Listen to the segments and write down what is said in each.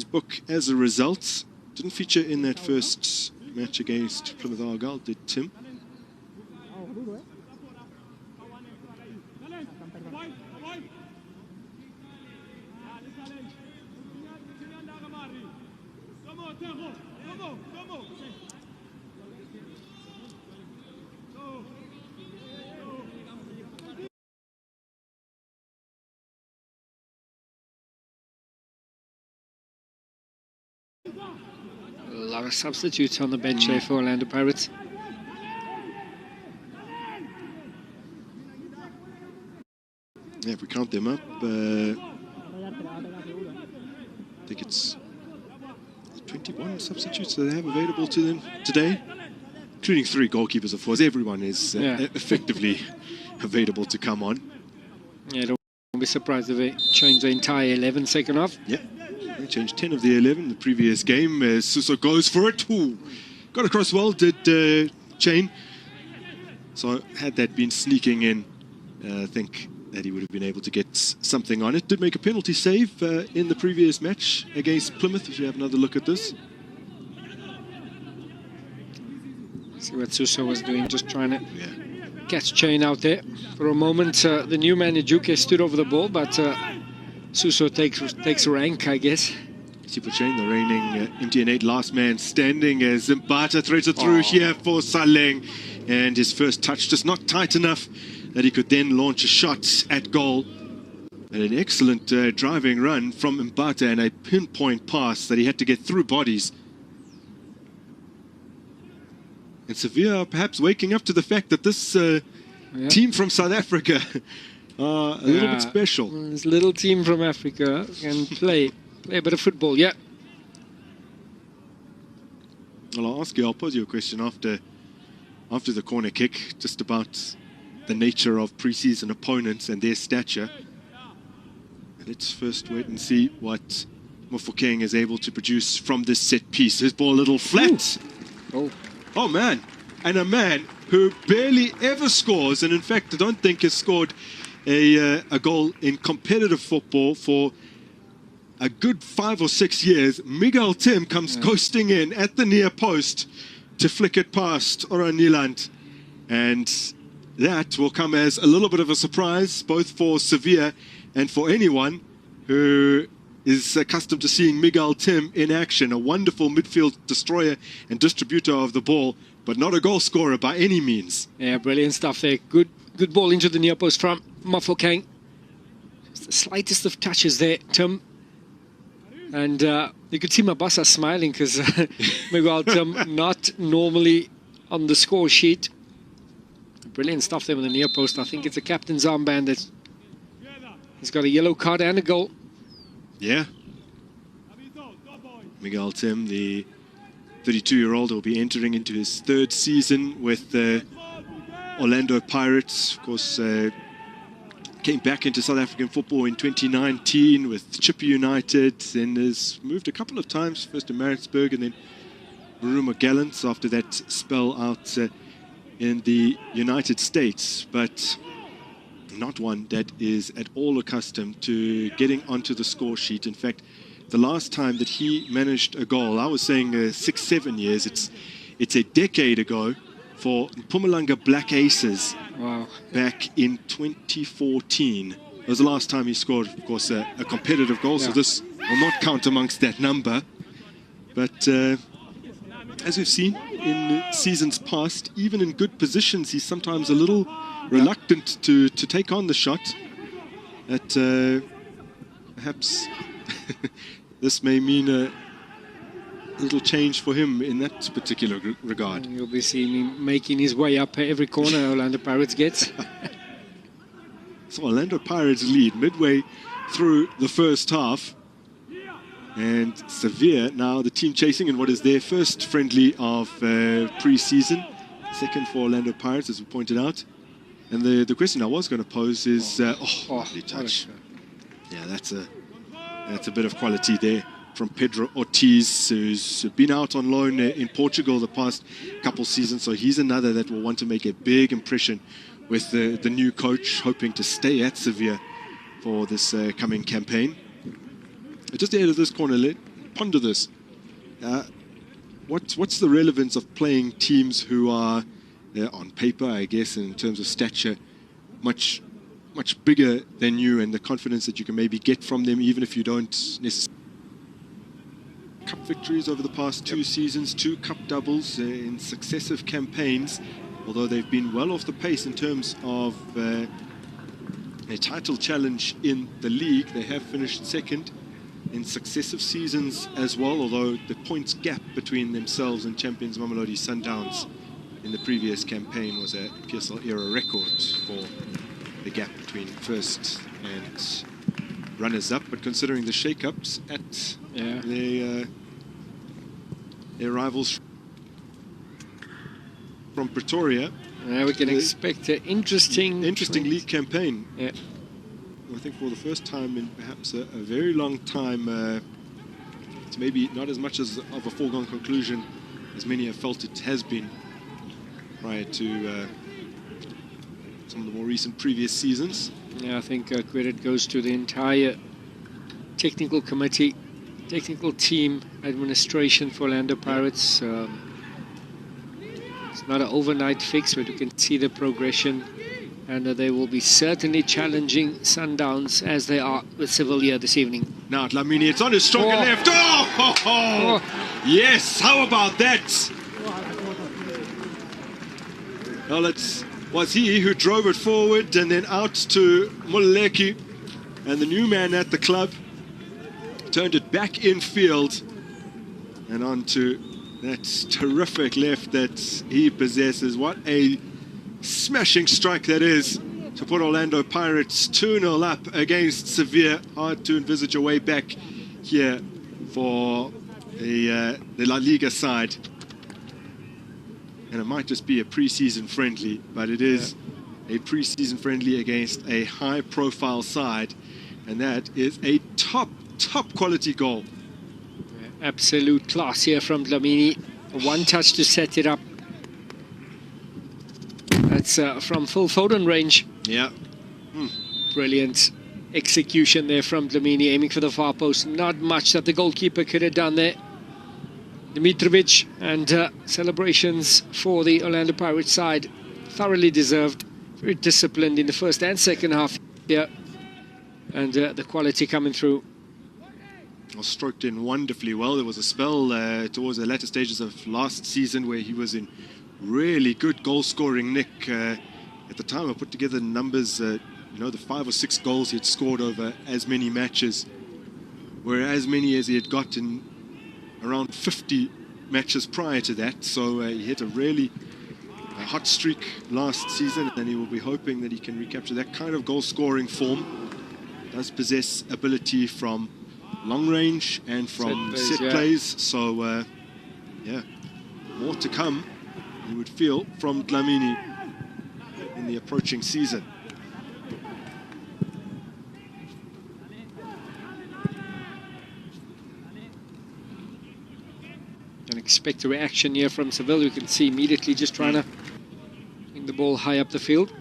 book as a result. Didn't feature in that first match against Plymouth Argyle, did Tim? A lot of substitutes on the bench there for Orlando Pirates. Yeah, if we count them up, I think it's 21 substitutes that they have available to them today, including 3 goalkeepers, of course. Everyone is effectively available to come on. Yeah, don't be surprised if they change the entire 11 second half. Yeah. They changed 10 of the 11 the previous game. Suso goes for it. Ooh, got across well, did Chain. So had that been sneaking in, I think that he would have been able to get something on it. Did make a penalty save in the previous match against Plymouth, if you have another look at this. See what Suso was doing, just trying to catch Chain out there. For a moment, the new man Ijuke stood over the ball, but Suso takes rank, I guess. Super Chain, the reigning MTN8 last man standing, as Zimbata threads it through here for Saleng. And his first touch just not tight enough that he could then launch a shot at goal. And an excellent driving run from Mbata and a pinpoint pass that he had to get through bodies. And Sevilla perhaps waking up to the fact that this team from South Africa are a little bit special. This little team from Africa can play a bit of football, yeah. Well, I'll pose you a question after the corner kick, just about the nature of pre-season opponents and their stature. Let's first wait and see what Mofokeng is able to produce from this set piece. His ball a little flat. Oh man, and a man who barely ever scores, and in fact I don't think has scored a goal in competitive football for a good 5 or 6 years. Miguel Tim comes coasting in at the near post to flick it past Oran Niland, and that will come as a little bit of a surprise both for Sevilla and for anyone who is accustomed to seeing Miguel Tim in action. A wonderful midfield destroyer and distributor of the ball, but not a goal scorer by any means. Yeah, brilliant stuff there. Good ball into the near post from Mofokeng. Just the slightest of touches there, Tim. And you could see Mabasa smiling because Miguel Tim not normally on the score sheet. Brilliant stuff there with the near post. I think it's a captain's armband. He's got a yellow card and a goal. Yeah. Miguel Tim, the 32-year-old, will be entering into his 3rd season with the Orlando Pirates. Of course, came back into South African football in 2019 with Chippa United, and has moved a couple of times, first to Maritzburg and then Maruma Gallants after that spell out in the United States. But not one that is at all accustomed to getting onto the score sheet. In fact, the last time that he managed a goal, I was saying 6-7 years, it's a decade ago for Mpumalanga Black Aces. Wow. Back in 2014. That was the last time he scored, of course, a competitive goal, so this will not count amongst that number. But as we've seen in seasons past, even in good positions, he's sometimes a little reluctant to take on the shot. That perhaps this may mean a little change for him in that particular regard. You'll be seeing him making his way up every corner Orlando Pirates gets. So Orlando Pirates lead midway through the first half. And Sevilla now the team chasing in what is their first friendly of pre-season. Second for Orlando Pirates, as we pointed out. And the question I was going to pose is, lovely touch. Yeah, that's a bit of quality there from Pedro Ortiz, who's been out on loan in Portugal the past couple seasons. So he's another that will want to make a big impression with the new coach, hoping to stay at Sevilla for this coming campaign. Just ahead of this corner, ponder this. What's the relevance of playing teams who are, on paper, I guess, in terms of stature, much bigger than you, and the confidence that you can maybe get from them, even if you don't necessarily. Cup victories over the past 2 seasons, 2 cup doubles in successive campaigns, although they've been well off the pace in terms of a title challenge in the league. They have finished second in successive seasons as well, although the points gap between themselves and champions Mamelodi Sundowns in the previous campaign was a PSL era record for the gap between first and runners-up. But considering the shake-ups at their rivals from Pretoria, we can expect an interesting league campaign. Yeah. I think for the first time in perhaps a very long time, it's maybe not as much of a foregone conclusion as many have felt it has been prior to some of the more recent previous seasons. Yeah, I think credit goes to the entire technical committee, technical team, administration for Orlando Pirates. It's not an overnight fix, but you can see the progression, and they will be certainly challenging Sundowns as they are with Sevilla this evening. Now Dlamini, it's on his stronger left. Oh! Yes, how about that? Well, it was he who drove it forward and then out to Moleki, and the new man at the club turned it back in field and onto that terrific left that he possesses. What a smashing strike that is to put Orlando Pirates 2-0 up against Sevilla. Hard to envisage a way back here for the La Liga side. And it might just be a pre-season friendly, but it is a pre-season friendly against a high-profile side, and that is a top quality goal. Absolute class here from Dlamini. One touch to set it up. That's from full Foden range. Yeah. Brilliant execution there from Dlamini, aiming for the far post. Not much that the goalkeeper could have done there. Dimitrovic, and celebrations for the Orlando Pirates side. Thoroughly deserved. Very disciplined in the first and second half here. And the quality coming through. Was stroked in wonderfully well. There was a spell towards the latter stages of last season where he was in really good goal-scoring nick. At the time, I put together the numbers, the 5 or 6 goals he had scored over as many matches, were as many as he had got in around 50 matches prior to that. So he hit a really hot streak last season, and he will be hoping that he can recapture that kind of goal-scoring form. Does possess ability from long range and from set plays. So, more to come, you would feel, from Dlamini in the approaching season. Can expect a reaction here from Sevilla. You can see immediately just trying to bring the ball high up the field.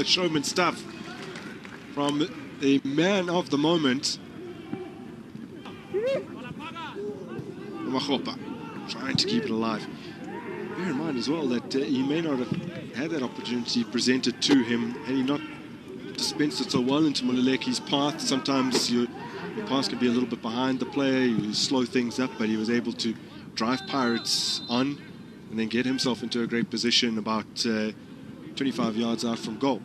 Showman stuff from the man of the moment, Machopa, trying to keep it alive. Bear in mind as well that he may not have had that opportunity presented to him had he not dispensed it so well into Moleki's path. Sometimes your pass can be a little bit behind the player, you slow things up, but he was able to drive Pirates on and then get himself into a great position about 25 yards out from goal.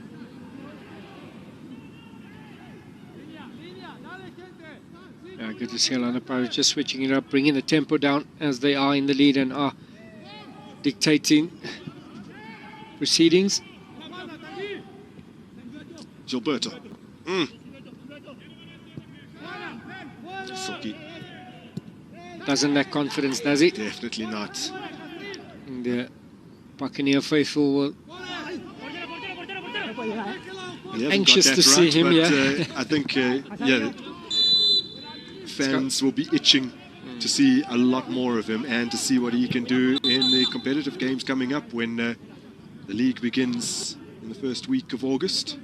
Yeah, good to see Orlando Pirates just switching it up, bringing the tempo down as they are in the lead and are dictating proceedings. Gilberto. Silky. Doesn't lack confidence, does he? Definitely not. And the Buccaneer faithful will anxious to see him, but, I think, fans will be itching to see a lot more of him and to see what he can do in the competitive games coming up when the league begins in the first week of August.